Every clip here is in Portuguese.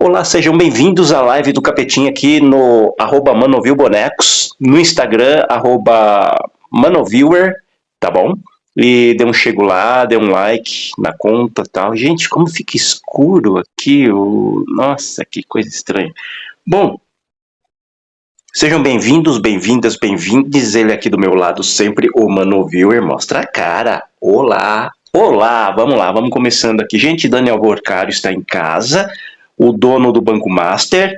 Olá, sejam bem-vindos à live do Capetinha aqui no @manovilbonecos, no Instagram, @manoviewer, tá bom? E dê um chego lá, dê um like na conta e tal. Gente, como fica escuro aqui, nossa, que coisa estranha. Bom, sejam bem-vindos, bem-vindas, bem-vindes. Ele aqui do meu lado sempre, o Manoviewer, mostra a cara. Olá, olá, vamos lá, vamos começando aqui. Gente, Daniel Vorcário está em casa, o dono do Banco Master,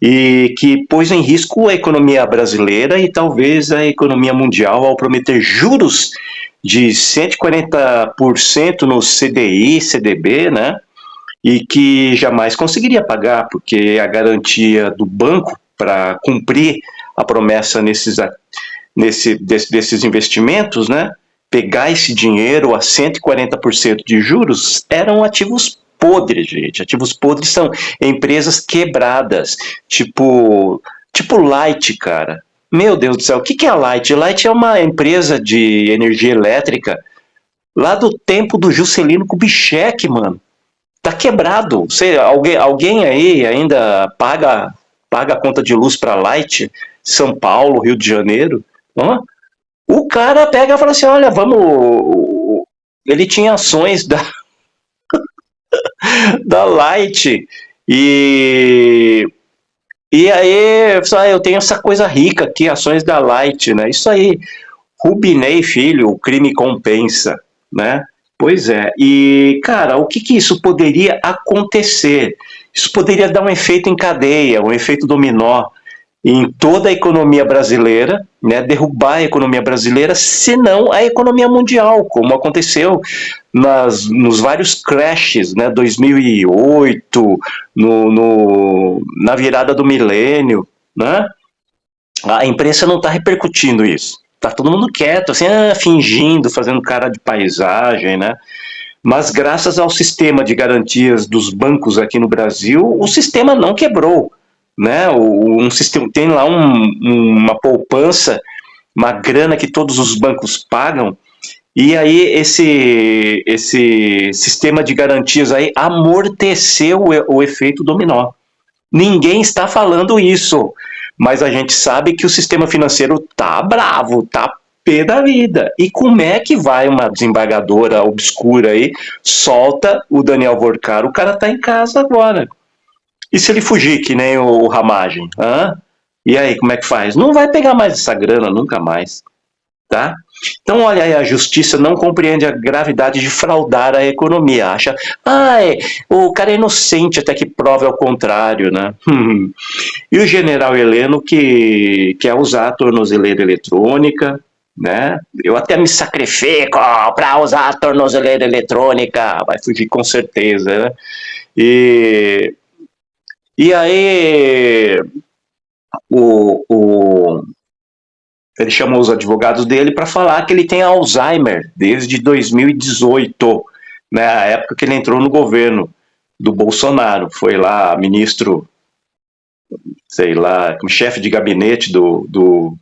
e que pôs em risco a economia brasileira e talvez a economia mundial ao prometer juros de 140% no CDI, CDB, né? E que jamais conseguiria pagar, porque a garantia do banco para cumprir a promessa desses investimentos, né? Pegar esse dinheiro a 140% de juros eram ativos podres, gente. Ativos podres são empresas quebradas, tipo Light, cara. Meu Deus do céu, o que é a Light? Light é uma empresa de energia elétrica lá do tempo do Juscelino Kubitschek, mano. Tá quebrado. Alguém aí ainda paga a conta de luz para Light, São Paulo, Rio de Janeiro? O cara pega e fala assim, olha, vamos... Ele tinha ações da Light e... E aí, eu tenho essa coisa rica aqui, ações da Light, né? Isso aí, Rubinei Filho, o crime compensa, né? Pois é. E, cara, o que isso poderia acontecer? Isso poderia dar um efeito em cadeia, um efeito dominó em toda a economia brasileira, né, derrubar a economia brasileira, se não a economia mundial, como aconteceu nos vários crashes, né, 2008, na virada do milênio, né? A imprensa não está repercutindo isso. Tá todo mundo quieto, assim, fingindo, fazendo cara de paisagem, né? Mas graças ao sistema de garantias dos bancos aqui no Brasil, o sistema não quebrou, né? Sistema, tem lá uma poupança, uma grana que todos os bancos pagam, e aí esse sistema de garantias aí amorteceu o efeito dominó. Ninguém está falando isso, mas a gente sabe que o sistema financeiro tá bravo, tá pé da vida. E como é que vai uma desembargadora obscura aí, solta o Daniel Vorcaro, o cara tá em casa agora. E se ele fugir, que nem o Ramagem? E aí, como é que faz? Não vai pegar mais essa grana, nunca mais. Tá? Então, olha aí, a justiça não compreende a gravidade de fraudar a economia. Acha, o cara é inocente até que prove ao contrário, né? E o general Heleno que quer usar a tornozeleira eletrônica, né? Eu até me sacrifico para usar a tornozeleira eletrônica, vai fugir com certeza, né? E aí ele chamou os advogados dele para falar que ele tem Alzheimer desde 2018, né, a época que ele entrou no governo do Bolsonaro. Foi lá ministro, sei lá, chefe de gabinete do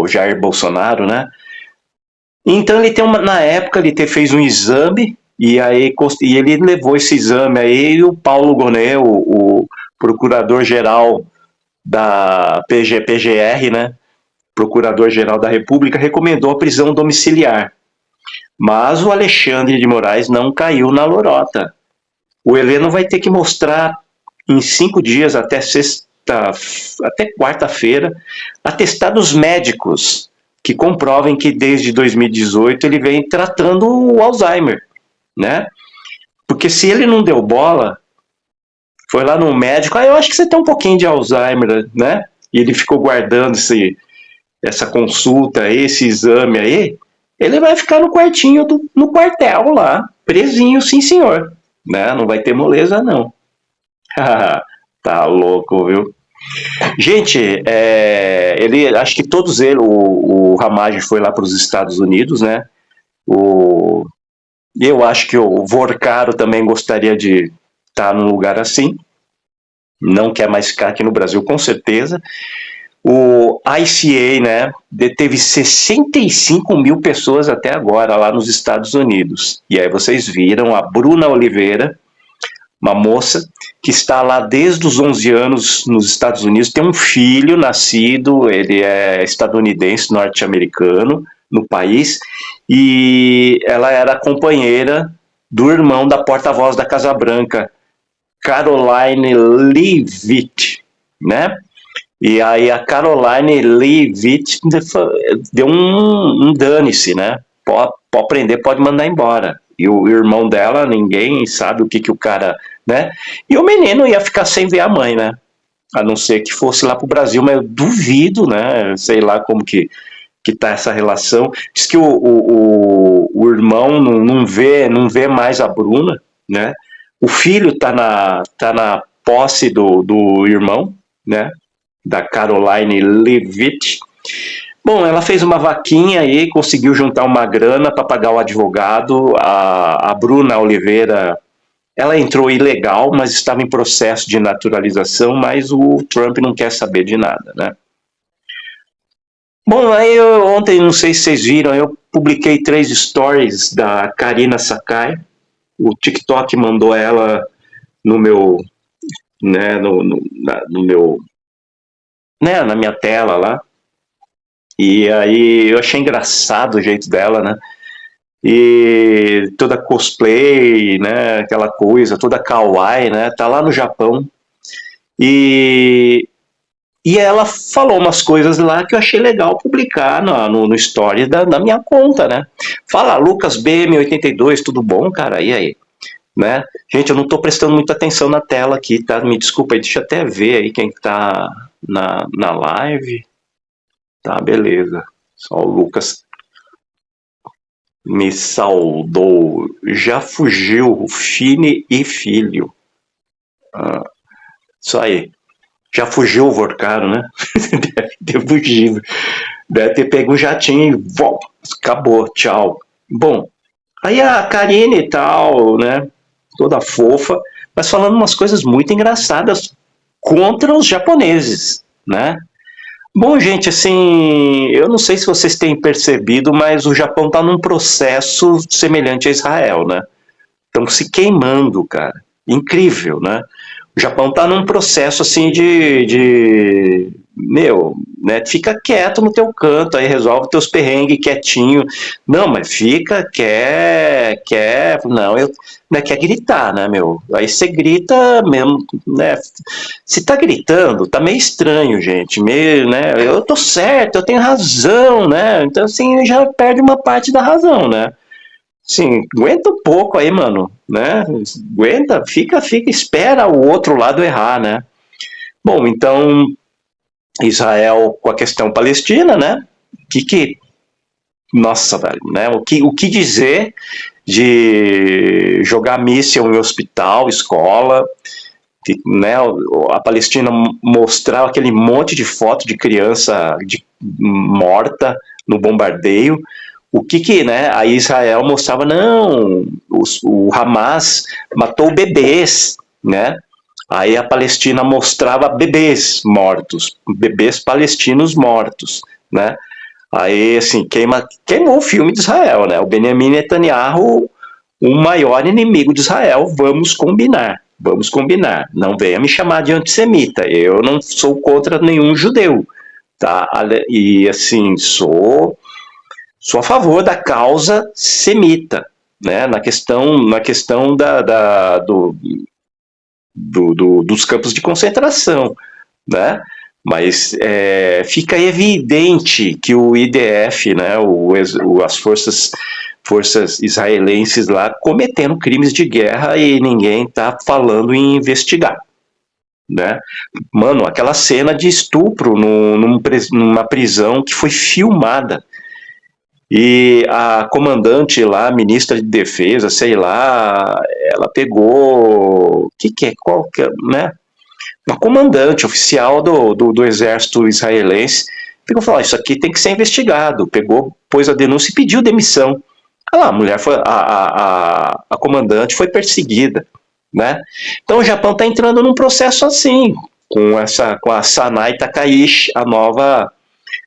Jair Bolsonaro, né? Então ele na época ele fez um exame e ele levou esse exame aí e o Paulo Gonet, o procurador-geral da PGR, né? Procurador-Geral da República, recomendou a prisão domiciliar. Mas o Alexandre de Moraes não caiu na lorota. O Heleno vai ter que mostrar em 5 dias, até quarta-feira, atestados médicos que comprovem que desde 2018 ele vem tratando o Alzheimer, né? Porque se ele não deu bola, foi lá no médico, eu acho que você tem um pouquinho de Alzheimer, né? E ele ficou guardando essa consulta, esse exame aí, ele vai ficar no quartinho, no quartel lá, presinho, sim senhor, né? Não vai ter moleza, não. Tá louco, viu? Gente, acho que todos eles, o Ramagem foi lá para os Estados Unidos, né? Eu acho que o Vorcaro também gostaria de estar num lugar assim, não quer mais ficar aqui no Brasil, com certeza. O ICA, né, deteve 65 mil pessoas até agora lá nos Estados Unidos. E aí vocês viram a Bruna Oliveira uma moça que está lá desde os 11 anos nos Estados Unidos, tem um filho nascido, ele é estadunidense, norte-americano, no país, e ela era companheira do irmão da porta-voz da Casa Branca, Caroline Leavitt, né? E aí a Caroline Leavitt deu um dane-se, né? Pode prender, pode mandar embora. E o irmão dela, ninguém sabe o que o cara, né? E o menino ia ficar sem ver a mãe, né? A não ser que fosse lá pro Brasil, mas eu duvido, né? Sei lá como que tá essa relação. Diz que o irmão não vê mais a Bruna, né? O filho tá na posse do irmão, né? Da Caroline Leavitt. Bom, ela fez uma vaquinha aí, conseguiu juntar uma grana para pagar o advogado. A Bruna Oliveira, ela entrou ilegal, mas estava em processo de naturalização, mas o Trump não quer saber de nada, né? Bom, aí ontem, não sei se vocês viram, eu publiquei 3 stories da Karina Sakai. O TikTok mandou ela no meu, né, no meu, né, na minha tela lá. E aí eu achei engraçado o jeito dela, né? E toda cosplay, né, aquela coisa, toda kawaii, né? Tá lá no Japão. E E ela falou umas coisas lá que eu achei legal publicar no story da minha conta, né? Fala, Lucas BM82, tudo bom, cara? E aí? Né? Gente, eu não tô prestando muita atenção na tela aqui, tá? Me desculpa aí, deixa eu até ver aí quem tá na live. Tá, beleza. Só o Lucas me saudou. Já fugiu, Fine e Filho. Ah, isso aí. Já fugiu o Vorcaro, né? Deve ter fugido. Deve ter pego um jatinho e acabou, tchau. Bom, aí a Karine e tal, né? Toda fofa, mas falando umas coisas muito engraçadas contra os japoneses, né? Bom, gente, assim, eu não sei se vocês têm percebido, mas o Japão está num processo semelhante a Israel, né? Estão se queimando, cara. Incrível, né? O Japão está num processo assim meu, né? Fica quieto no teu canto, aí resolve teus perrengues quietinho. Não, mas fica, não, né, quer gritar, né, meu? Aí você grita mesmo, né? Se tá gritando, tá meio estranho, gente, meio, né? Eu tô certo, eu tenho razão, né? Então, assim, já perde uma parte da razão, né? Sim, aguenta um pouco aí, mano, né? Aguenta, fica, espera o outro lado errar, né? Bom, então, Israel com a questão palestina, né? Nossa, velho, né? O que dizer de jogar míssil em hospital, escola, né? A Palestina mostrar aquele monte de foto de criança morta no bombardeio. Né? A Israel mostrava, não, o Hamas matou bebês, né? Aí a Palestina mostrava bebês mortos, bebês palestinos mortos, né? Aí, assim, queimou o filme de Israel, né? O Benjamin Netanyahu, o maior inimigo de Israel, vamos combinar. Vamos combinar. Não venha me chamar de antissemita. Eu não sou contra nenhum judeu, tá? E, assim, sou a favor da causa semita, né? Na questão dos campos de concentração, né? Mas fica evidente que o IDF, né, as forças israelenses lá cometendo crimes de guerra e ninguém está falando em investigar, né? Mano, aquela cena de estupro numa prisão que foi filmada. E a comandante lá, a ministra de defesa, sei lá, ela pegou. Qual que é, né? Uma comandante oficial do exército israelense pegou e falou: isso aqui tem que ser investigado. Pegou, pôs a denúncia e pediu demissão. Ah, a mulher foi. A comandante foi perseguida, né? Então o Japão está entrando num processo assim, com a Sanai Takaichi, a nova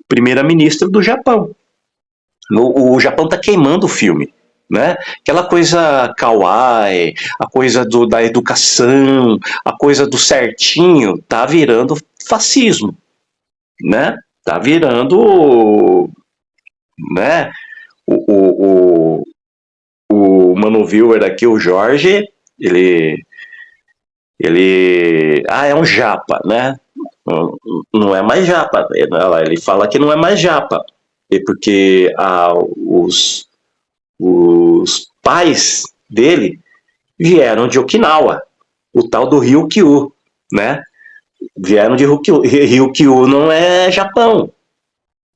primeira-ministra do Japão. O Japão está queimando o filme, né? Aquela coisa kawaii, a coisa da educação, a coisa do certinho, tá virando fascismo, né? Tá virando, né? O, o, o Mano Viewer aqui, o Jorge, ele, é um japa, né? Não é mais japa, ele fala que não é mais japa, porque os pais dele vieram de Okinawa, o tal do Ryukyu, né? Vieram de Ryukyu. Ryukyu não é Japão,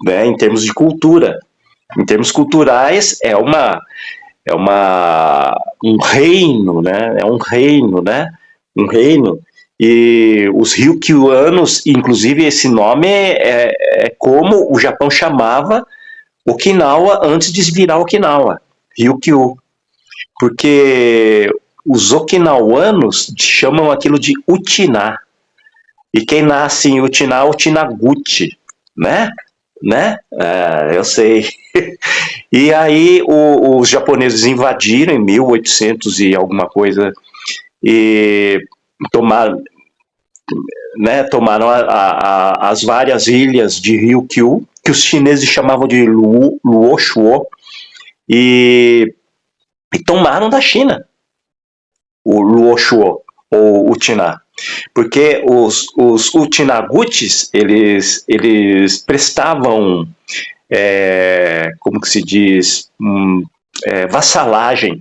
né? Em termos de cultura. Em termos culturais, um reino, né? É um reino, né? Um reino. E os Ryukyuanos, inclusive esse nome é como o Japão chamava Okinawa antes de virar Okinawa, Ryukyu. Porque os okinawanos chamam aquilo de Utiná. E quem nasce em Utiná, Utinaguchi, né? Eu sei. E aí os japoneses invadiram em 1800 e alguma coisa e tomaram, né, tomaram as várias ilhas de Ryukyu, que os chineses chamavam de Luoshuo, e tomaram da China o Luoshuo, ou Utiná. Porque os Utinagutis, eles prestavam, como que se diz, vassalagem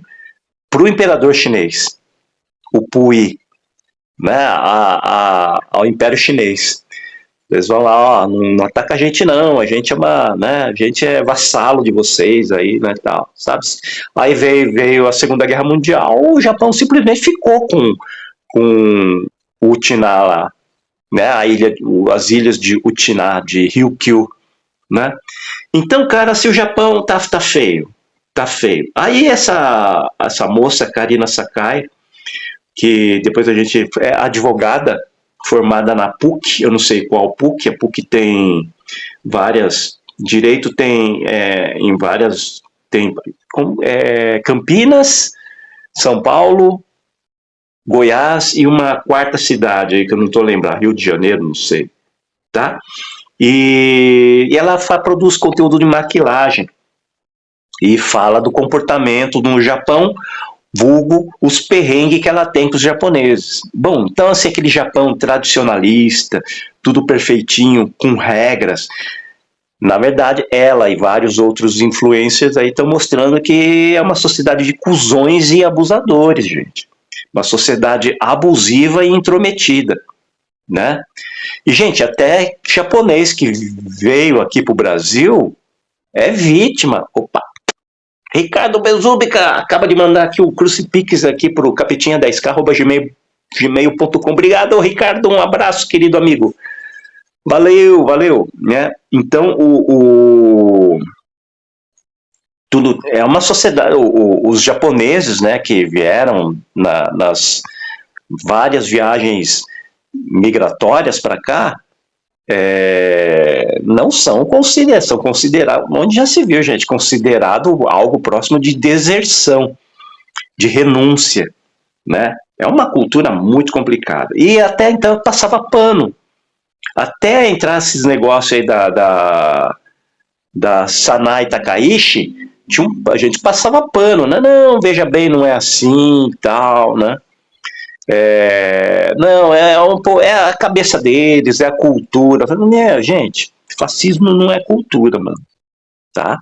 para o imperador chinês, o Puyi, né, ao Império Chinês. Eles vão lá, ó, não ataca a gente não, a gente a gente é vassalo de vocês aí, né, tal, sabe? Aí veio a Segunda Guerra Mundial, o Japão simplesmente ficou com o Utiná lá, né, as ilhas de Utiná, de Ryukyu, né? Então, cara, se o Japão tá feio, tá feio. Aí essa moça, Karina Sakai, que depois a gente é advogada, formada na PUC, eu não sei qual PUC, a PUC tem várias, direito tem em várias, tem Campinas, São Paulo, Goiás e uma quarta cidade aí que eu não estou lembrando, Rio de Janeiro, não sei, tá? E ela produz conteúdo de maquilagem e fala do comportamento no Japão, vulgo os perrengues que ela tem com os japoneses. Bom, então assim, aquele Japão tradicionalista, tudo perfeitinho, com regras. Na verdade, ela e vários outros influencers aí estão mostrando que é uma sociedade de cuzões e abusadores, gente. Uma sociedade abusiva e intrometida, né? E, gente, até japonês que veio aqui pro Brasil é vítima. Opa! Ricardo Bezubica acaba de mandar aqui o crucifix aqui pro capetinha10k@gmail.com. Obrigado, Ricardo. Um abraço, querido amigo. Valeu, né? Então, tudo é uma sociedade. Os japoneses, né, que vieram nas várias viagens migratórias para cá, não são considerados, onde já se viu, gente, considerado algo próximo de deserção, de renúncia, né? É uma cultura muito complicada. E até então passava pano. Até entrar esses negócios aí da Sanai Takaishi, a gente passava pano, né? Não, veja bem, não é assim, tal, né? Não, é a cabeça deles, é a cultura. Gente, fascismo não é cultura, mano, tá?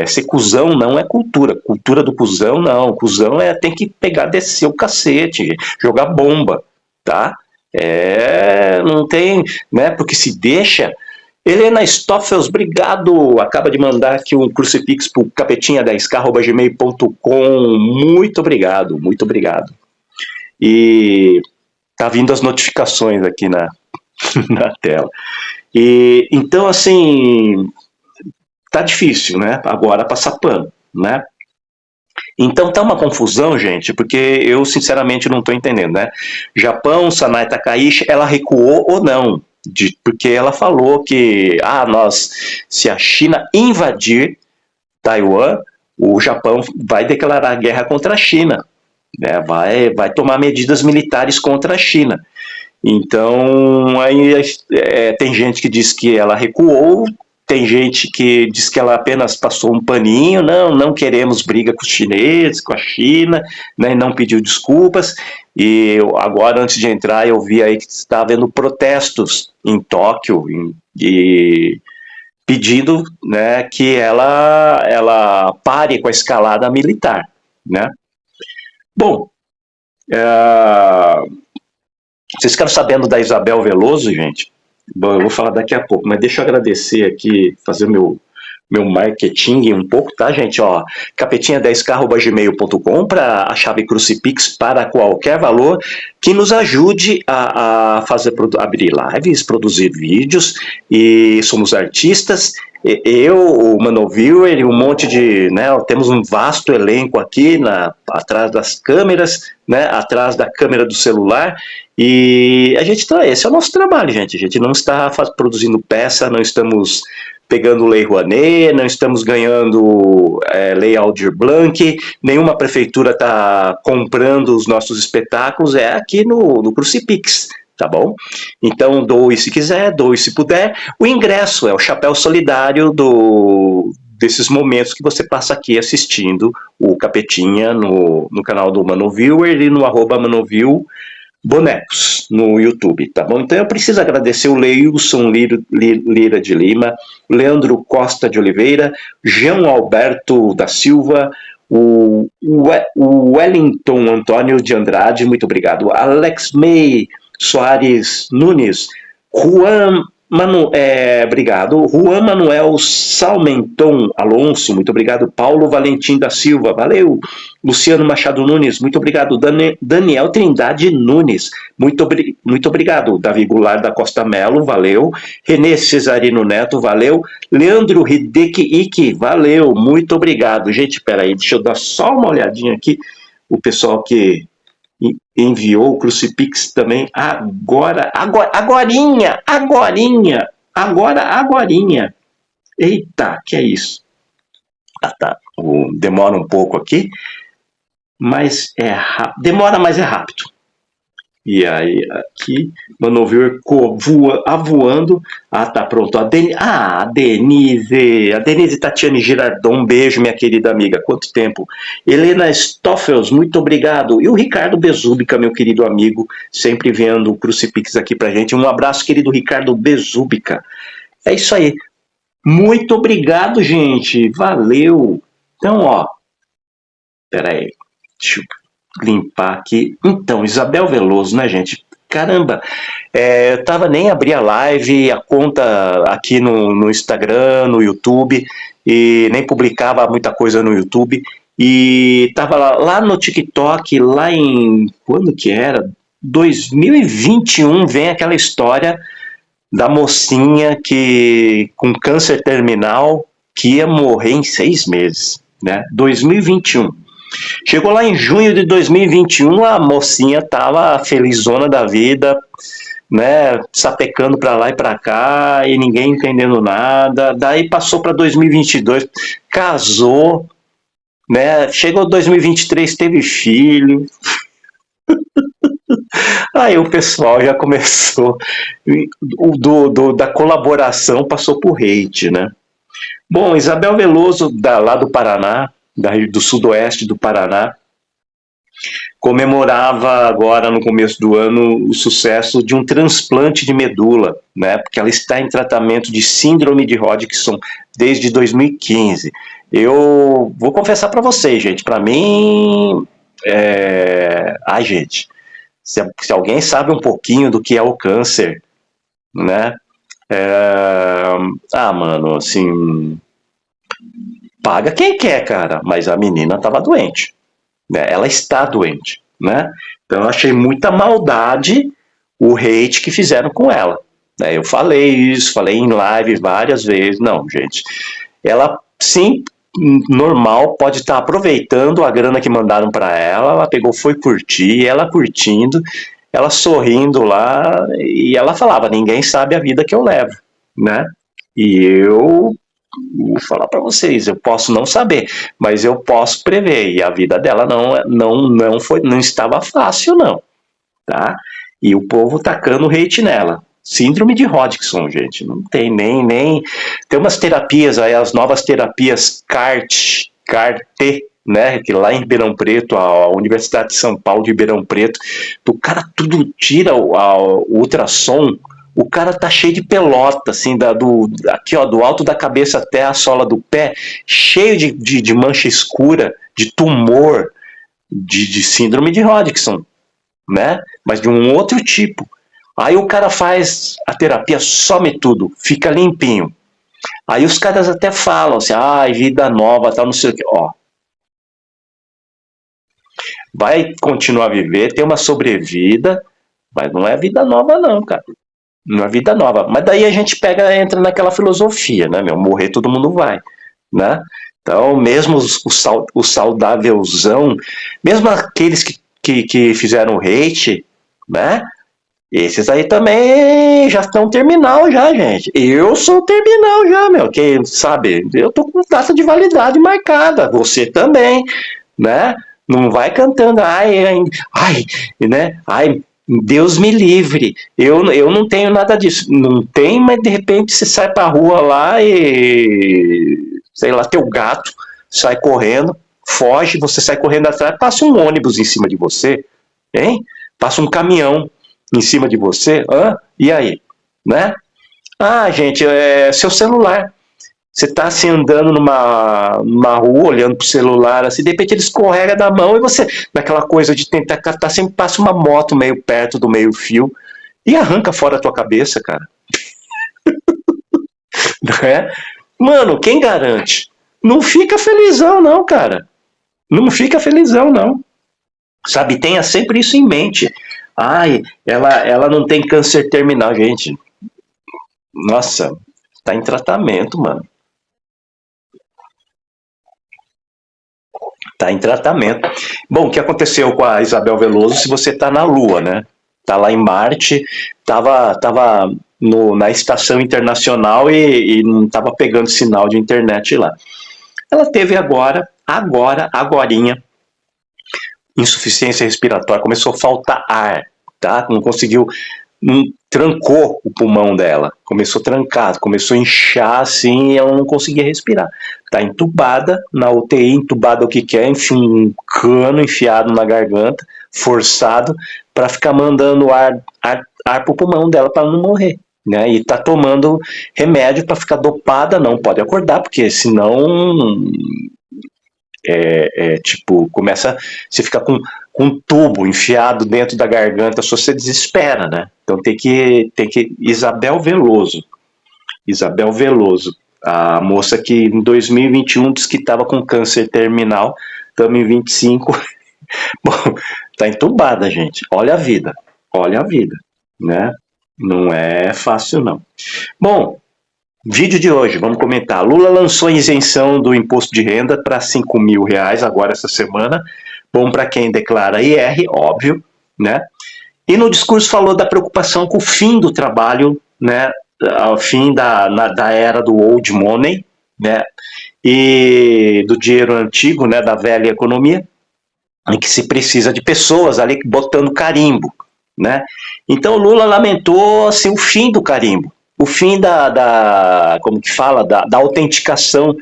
Ser cuzão não é cultura. Cultura do cuzão, não. Cuzão tem que pegar, descer o cacete, jogar bomba, tá? Não tem, né? Porque se deixa. Helena Stoffels, obrigado. Acaba de mandar aqui um crucifix pro capetinha10k@gmail.com. Muito obrigado, muito obrigado. E tá vindo as notificações aqui na tela. E então, assim, tá difícil, né? Agora passar pano, né? Então tá uma confusão, gente, porque eu sinceramente não tô entendendo, né? Japão, Sanai Takaishi, ela recuou ou não? Porque ela falou que se a China invadir Taiwan, o Japão vai declarar guerra contra a China, né? Vai tomar medidas militares contra a China. Então, aí tem gente que diz que ela recuou, tem gente que diz que ela apenas passou um paninho, não queremos briga com os chineses, com a China, né, não pediu desculpas. E agora, antes de entrar, eu vi aí que está havendo protestos em Tóquio, e pedindo, né, que ela pare com a escalada militar, né? Bom, vocês ficaram sabendo da Isabel Veloso, gente? Bom, eu vou falar daqui a pouco, mas deixa eu agradecer aqui, fazer meu marketing um pouco, tá, gente? Ó, capetinha10k@gmail.com para a chave Crucifix para qualquer valor que nos ajude a fazer, abrir lives, produzir vídeos, e somos artistas. Eu, o Manoviewer e um monte de, né, temos um vasto elenco aqui atrás das câmeras, né, atrás da câmera do celular, e a gente esse é o nosso trabalho, gente. A gente não está produzindo peça, não estamos pegando Lei Rouanet, não estamos ganhando Lei Aldir Blanc, nenhuma prefeitura está comprando os nossos espetáculos, é aqui no Crucifix, tá bom? Então, doe se quiser, doe se puder. O ingresso é o chapéu solidário desses momentos que você passa aqui assistindo o Capetinha no canal do Manoviewer e no @Manoview Bonecos no YouTube, tá bom? Então eu preciso agradecer o Leilson Lira de Lima, Leandro Costa de Oliveira, João Alberto da Silva, o Wellington Antônio de Andrade, muito obrigado, Alex May Soares Nunes, obrigado, Juan Manuel Salmenton Alonso, muito obrigado, Paulo Valentim da Silva, valeu, Luciano Machado Nunes, muito obrigado, Daniel Trindade Nunes, muito obrigado, Davi Goulart da Costa Melo, valeu, Renê Cesarino Neto, valeu, Leandro Hideki Iki, valeu, muito obrigado, gente, peraí, deixa eu dar só uma olhadinha aqui, o pessoal que enviou o Crucifix também agorinha. Eita, que é isso? Tá. Demora um pouco aqui, mas é rápido. Demora, mas é rápido. E aí, aqui, Manoviewer voando. Tá pronto. A Denise Tatiane Girardon, um beijo, minha querida amiga. Quanto tempo. Helena Stoffels, muito obrigado. E o Ricardo Bezubica, meu querido amigo, sempre vendo o Crucifix aqui pra gente. Um abraço, querido Ricardo Bezubica. É isso aí. Muito obrigado, gente. Valeu. Então, ó. Pera aí. Deixa eu limpar aqui. Então, Isabel Veloso, né, gente? Caramba, eu tava nem abri a live, a conta aqui no Instagram, no YouTube, e nem publicava muita coisa no YouTube, e tava lá no TikTok, lá em, quando que era? 2021, vem aquela história da mocinha com câncer terminal, que ia morrer em 6 meses, né? 2021. Chegou lá em junho de 2021, a mocinha tava felizona da vida, né, sapecando para lá e para cá, e ninguém entendendo nada. Daí passou para 2022, casou, né, chegou 2023, teve filho. Aí o pessoal já começou, da colaboração passou por hate, né. Bom, Isabel Veloso, lá do Paraná, do sudoeste do Paraná, comemorava agora no começo do ano o sucesso de um transplante de medula, né? Porque ela está em tratamento de síndrome de Hodgkin desde 2015. Eu vou confessar para vocês, gente, para mim, ai, gente, se alguém sabe um pouquinho do que é o câncer, né? Mano, assim, paga quem quer, cara, mas a menina estava doente, né? Ela está doente, né? Então eu achei muita maldade o hate que fizeram com ela, né? Eu falei isso, falei em live várias vezes, não, gente, ela sim, normal, pode estar aproveitando a grana que mandaram para ela pegou, foi curtir, ela curtindo, ela sorrindo lá, e ela falava, ninguém sabe a vida que eu levo, né? E eu Vou falar para vocês, eu posso não saber, mas eu posso prever. E a vida dela não estava fácil, não, tá? E o povo tacando hate nela. Síndrome de Hodgkin, gente, não tem nem tem umas terapias aí, as novas terapias CAR-T, né, que lá em Ribeirão Preto, a Universidade de São Paulo de Ribeirão Preto, o cara tudo tira o ultrassom, o cara tá cheio de pelota, assim, aqui, ó, do alto da cabeça até a sola do pé, cheio de mancha escura, de tumor, de síndrome de Hodgkin, né? Mas de um outro tipo. Aí o cara faz a terapia, some tudo, fica limpinho. Aí os caras até falam assim, vida nova, tal, não sei o que. Ó, vai continuar a viver, tem uma sobrevida, mas não é vida nova não, cara. Não é vida nova. Mas daí a gente entra naquela filosofia, né, meu? Morrer todo mundo vai, né? Então, mesmo o saudávelzão, mesmo aqueles que fizeram hate, né? Esses aí também já estão terminal já, gente. Eu sou terminal já, meu. Que sabe, eu tô com data de validade marcada. Você também, né? Não vai cantando, ai, né? Ai, Deus me livre. Eu não tenho nada disso. Não tem, mas de repente você sai pra rua lá e sei lá, teu gato sai correndo, foge, você sai correndo atrás, passa um ônibus em cima de você, hein? Passa um caminhão em cima de você, e aí? Né? Gente, é seu celular. Você está assim andando numa rua, olhando pro celular, assim, de repente ele escorrega da mão e você, naquela coisa de tentar catar, sempre passa uma moto meio perto do meio fio e arranca fora a tua cabeça, cara. Não é? Mano, quem garante? Não fica felizão, não, cara. Não fica felizão, não. Sabe, tenha sempre isso em mente. Ela não tem câncer terminal, gente. Nossa, tá em tratamento, mano. Tá em tratamento. Bom, o que aconteceu com a Isabel Veloso se você tá na Lua, né? Tá lá em Marte, tava na estação internacional e não tava pegando sinal de internet lá. Ela teve agorinha, insuficiência respiratória, começou a faltar ar, tá? Não conseguiu, trancou o pulmão dela, começou a trancar, começou a inchar assim e ela não conseguia respirar. Tá entubada na UTI, entubada o que quer, enfim, um cano enfiado na garganta, forçado, para ficar mandando ar pro pulmão dela para não morrer. Né, e tá tomando remédio para ficar dopada, não pode acordar, porque senão tipo, começa, você fica com um tubo enfiado dentro da garganta, só você desespera, né? Então tem que Isabel Veloso, a moça que em 2021 disse que estava com câncer terminal, estamos em 25, bom, tá entubada, gente, olha a vida, né? Não é fácil, não. Bom, vídeo de hoje, vamos comentar. Lula lançou isenção do imposto de renda para R$ 5.000 agora essa semana. Bom para quem declara IR, óbvio, né? E no discurso falou da preocupação com o fim do trabalho, né? Ao fim da era do old money, né? E do dinheiro antigo, né? Da velha economia, em que se precisa de pessoas ali botando carimbo, né? Então Lula lamentou assim, o fim do carimbo, o fim como que fala, da autenticação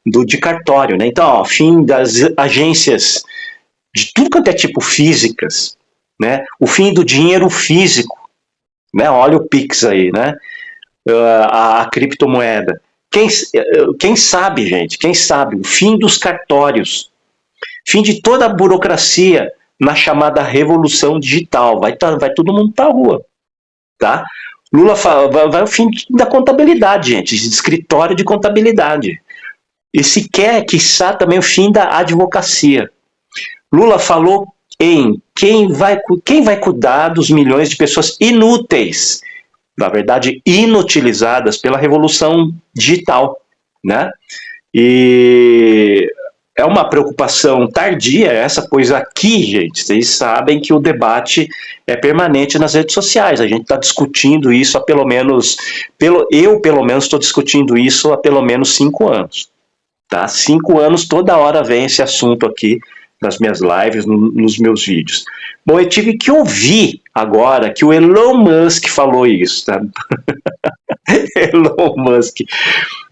de cartório, né? Então, fim das agências de tudo quanto é tipo físicas, né? O fim do dinheiro físico, né? Olha o Pix aí, né? A criptomoeda. Quem sabe, gente? Quem sabe? O fim dos cartórios, fim de toda a burocracia na chamada revolução digital. Vai todo mundo para a rua, tá? Lula fala, vai o fim da contabilidade, gente, de escritório de contabilidade. E se quer, quiçá, também o fim da advocacia. Lula falou em quem vai cuidar dos milhões de pessoas inúteis, na verdade, inutilizadas pela revolução digital, né? E é uma preocupação tardia essa, pois aqui, gente, vocês sabem que o debate é permanente nas redes sociais. A gente está discutindo isso há pelo menos, eu pelo menos estou discutindo isso há pelo menos 5 anos. Tá? 5 anos, toda hora vem esse assunto aqui nas minhas lives, nos meus vídeos. Bom, eu tive que ouvir agora que o Elon Musk falou isso, tá? Elon Musk.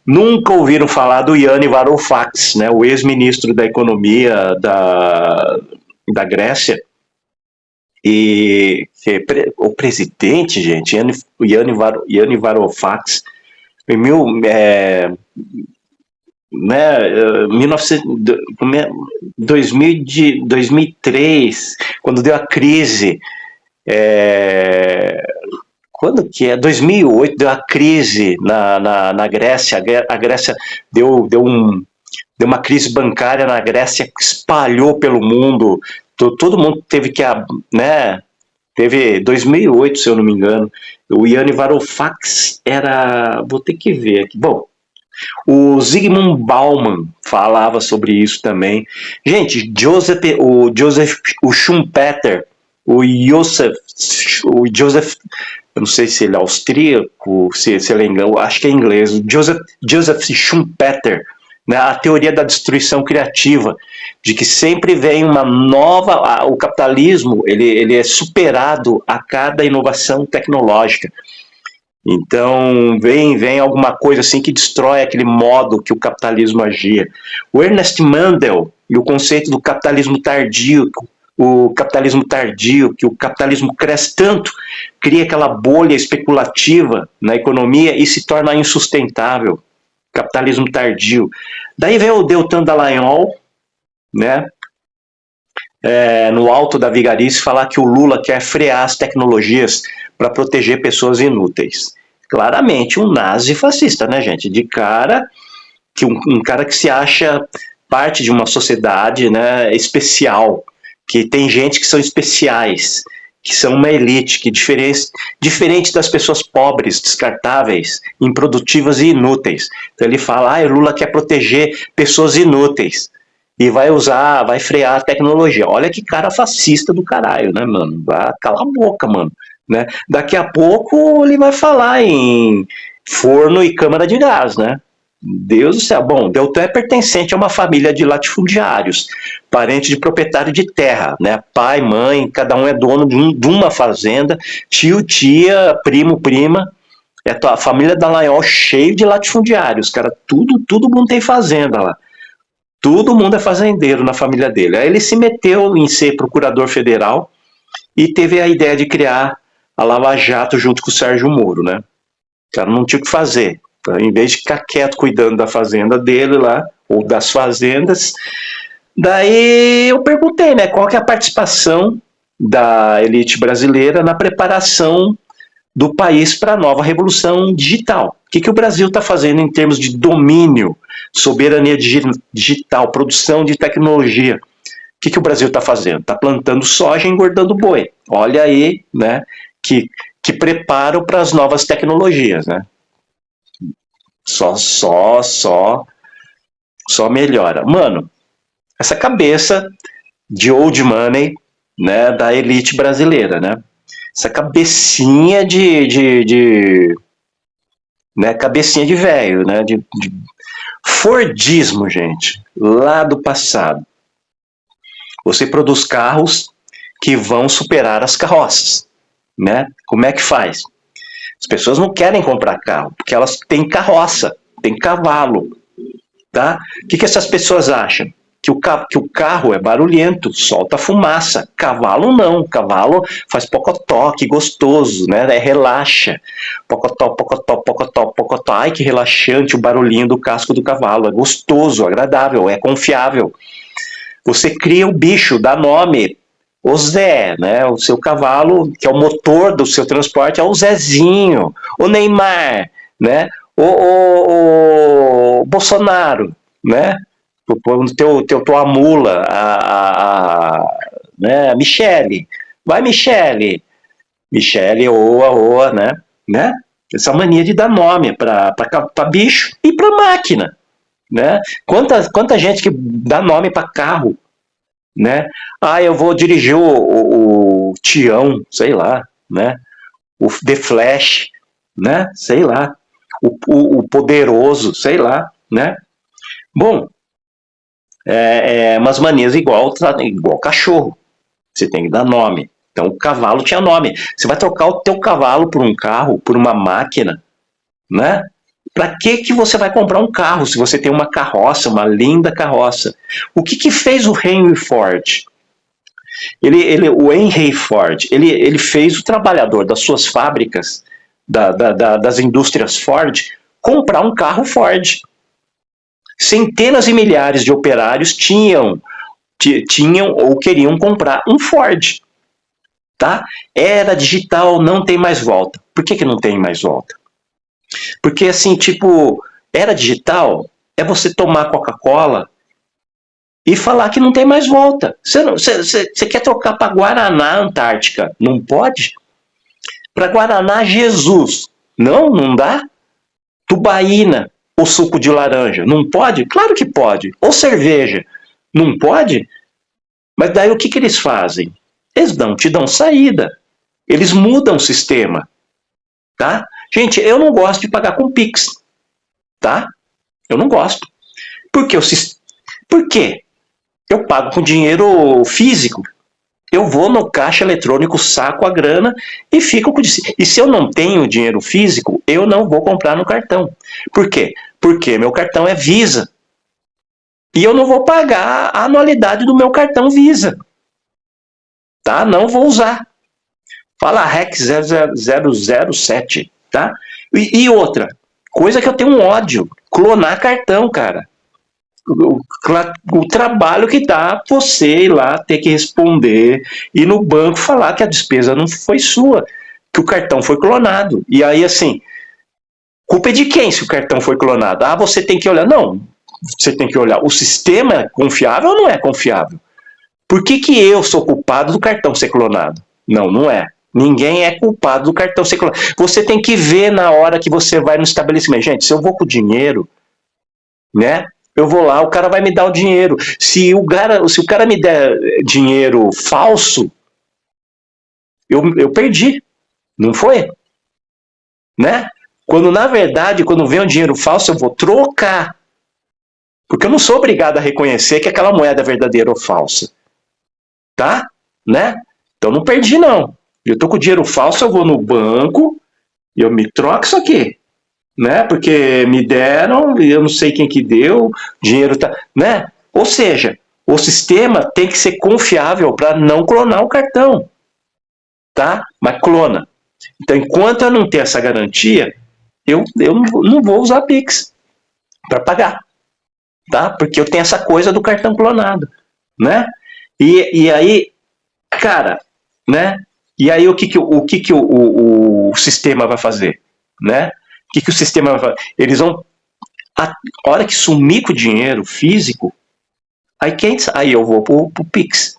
Nunca ouviram falar do Yannis Varoufakis, né, o ex-ministro da Economia da Grécia, e o presidente, gente, Yannis Varoufakis, em 2003, quando deu a crise, quando que é? 2008, deu a crise na Grécia. A Grécia deu uma crise bancária na Grécia, que espalhou pelo mundo. Todo mundo teve que, né? Teve 2008, se eu não me engano. O Yannis Varoufakis era. Vou ter que ver aqui. Bom, o Zygmunt Bauman falava sobre isso também. Gente, o Schumpeter, o Joseph, eu não sei se ele é austríaco, se ele é inglês, acho que é inglês, Joseph Schumpeter, né, a teoria da destruição criativa, de que sempre vem uma nova, o capitalismo ele é superado a cada inovação tecnológica. Então, vem alguma coisa assim que destrói aquele modo que o capitalismo agia. O Ernest Mandel e o conceito do capitalismo tardio, que o capitalismo cresce tanto, cria aquela bolha especulativa na economia e se torna insustentável. Capitalismo tardio. Daí vem o Deltan Dallagnol, né, no alto da vigarice, falar que o Lula quer frear as tecnologias para proteger pessoas inúteis. Claramente um nazi fascista, né, gente? De cara, que um cara que se acha parte de uma sociedade, né, especial, que tem gente que são especiais, que são uma elite, que diferente das pessoas pobres, descartáveis, improdutivas e inúteis. Então ele fala, o Lula quer proteger pessoas inúteis e vai frear a tecnologia. Olha que cara fascista do caralho, né, mano? Vai, cala a boca, mano. Né? Daqui a pouco ele vai falar em forno e câmara de gás, né? Deus do céu. Bom, Deltan é pertencente a uma família de latifundiários, parente de proprietário de terra, né? Pai, mãe, cada um é dono de uma fazenda, tio, tia, primo, prima. A família Dallagnol cheio de latifundiários, cara, todo mundo tem fazenda lá. Todo mundo é fazendeiro na família dele. Aí ele se meteu em ser procurador federal e teve a ideia de criar a Lava Jato junto com o Sérgio Moro, né? O cara não tinha o que fazer. Então, em vez de ficar quieto cuidando da fazenda dele lá, ou das fazendas, daí eu perguntei, né, qual que é a participação da elite brasileira na preparação do país para a nova revolução digital. O que o Brasil está fazendo em termos de domínio, soberania digital, produção de tecnologia? O que o Brasil está fazendo? Está plantando soja e engordando boi. Olha aí, né, que preparam para as novas tecnologias, né? Só melhora. Mano, essa cabeça de old money, né, da elite brasileira, né? Essa cabecinha né, cabecinha de velho, né? De Fordismo, gente, lá do passado. Você produz carros que vão superar as carroças, né? Como é que faz? As pessoas não querem comprar carro, porque elas têm carroça, têm cavalo, tá? O que essas pessoas acham? Que o carro é barulhento, solta fumaça. Cavalo não, cavalo faz pocotó, que gostoso, né? Relaxa. Pocotó, pocotó, pocotó, pocotó. Ai, que relaxante o barulhinho do casco do cavalo. É gostoso, agradável, é confiável. Você cria o bicho, dá nome, o Zé, né? O seu cavalo, que é o motor do seu transporte, é o Zezinho, o Neymar, né? O Bolsonaro, né? Tua mula, né? A Michele. Vai, Michele. Michele, oa, né? Essa mania de dar nome para bicho e para máquina. né? Quanta gente que dá nome para carro, né? Ah, eu vou dirigir o Tião, sei lá, né? O The Flash, né? Sei lá. O Poderoso, sei lá, né? Bom, umas manias igual cachorro. Você tem que dar nome. Então o cavalo tinha nome. Você vai trocar o teu cavalo por um carro, por uma máquina, né? Para que você vai comprar um carro se você tem uma carroça, uma linda carroça? O que fez o Henry Ford? O Henry Ford, ele fez o trabalhador das suas fábricas, das indústrias Ford, comprar um carro Ford. Centenas e milhares de operários tinham ou queriam comprar um Ford. Tá? Era digital, não tem mais volta. Por que não tem mais volta? Porque, assim, tipo, era digital é você tomar Coca-Cola e falar que não tem mais volta. Você quer trocar para Guaraná Antártica? Não pode? Para Guaraná Jesus? Não dá? Tubaína ou suco de laranja? Não pode? Claro que pode. Ou cerveja? Não pode? Mas daí o que eles fazem? Eles te dão saída. Eles mudam o sistema. Tá? Gente, eu não gosto de pagar com Pix. Tá? Eu não gosto. Por quê? Eu pago com dinheiro físico. Eu vou no caixa eletrônico, saco a grana e fico com... E se eu não tenho dinheiro físico, eu não vou comprar no cartão. Por quê? Porque meu cartão é Visa. E eu não vou pagar a anualidade do meu cartão Visa. Tá? Não vou usar. Fala REC 007, tá? E outra, coisa que eu tenho um ódio, clonar cartão, cara. O trabalho que dá você ir lá ter que responder e no banco falar que a despesa não foi sua, que o cartão foi clonado. E aí, assim, culpa é de quem se o cartão foi clonado? Ah, você tem que olhar. Não, você tem que olhar. O sistema é confiável ou não é confiável? Por que eu sou culpado do cartão ser clonado? Não é. Ninguém é culpado do cartão ser clonado. Você tem que ver na hora que você vai no estabelecimento. Gente, se eu vou com dinheiro, né? Eu vou lá, o cara vai me dar o dinheiro. Se o cara me der dinheiro falso, eu perdi. Não foi? Né? Quando, na verdade, quando vem o dinheiro falso, eu vou trocar. Porque eu não sou obrigado a reconhecer que aquela moeda é verdadeira ou falsa. Tá? Né? Então não perdi, não. Eu tô com dinheiro falso, eu vou no banco e eu me troco isso aqui. Né? Porque me deram, eu não sei quem que deu, dinheiro tá, né? Ou seja, o sistema tem que ser confiável para não clonar o cartão, tá? Mas clona. Então, enquanto eu não ter essa garantia, eu não vou usar Pix para pagar, tá? Porque eu tenho essa coisa do cartão clonado, né? E aí, cara, né? E aí o que o sistema vai fazer, né? O que o sistema vai fazer? Eles vão, a hora que sumir com o dinheiro físico, aí eu vou pro Pix,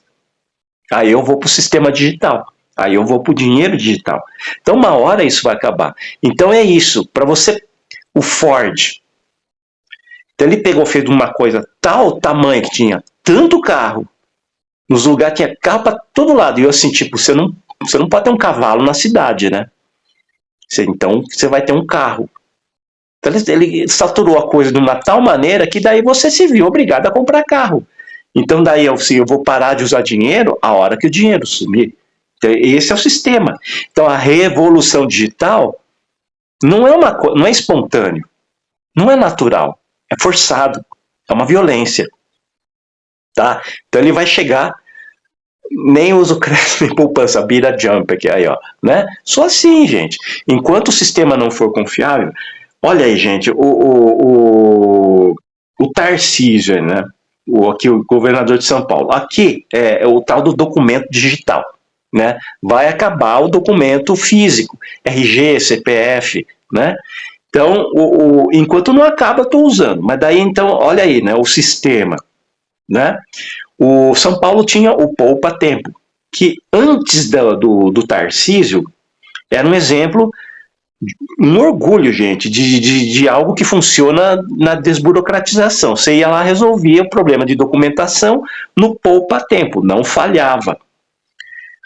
aí eu vou pro sistema digital, aí eu vou pro dinheiro digital. Então uma hora isso vai acabar. Então é isso, para você, o Ford, então ele fez uma coisa tal tamanho que tinha tanto carro, nos lugares tinha carro para todo lado, e eu assim, tipo, você não pode ter um cavalo na cidade, né? Então você vai ter um carro. Então ele saturou a coisa de uma tal maneira que daí você se viu obrigado a comprar carro. Então daí eu vou parar de usar dinheiro a hora que o dinheiro sumir. Então, esse é o sistema. Então a revolução digital não é espontâneo, não é natural, é forçado, é uma violência. Tá? Então ele vai chegar, nem uso crédito nem poupança, vira jump aqui, aí, ó, né? Só assim, gente. Enquanto o sistema não for confiável, olha aí, gente, o Tarcísio, né? Aqui, o governador de São Paulo. Aqui é o tal do documento digital, né? Vai acabar o documento físico, RG, CPF, né? Então, enquanto não acaba, estou usando. Mas daí, então, olha aí, né? O sistema, né? O São Paulo tinha o Poupa Tempo, que antes do Tarcísio era um exemplo Um orgulho, gente, de algo que funciona na desburocratização. Você ia lá, resolvia o problema de documentação no poupa-tempo, não falhava.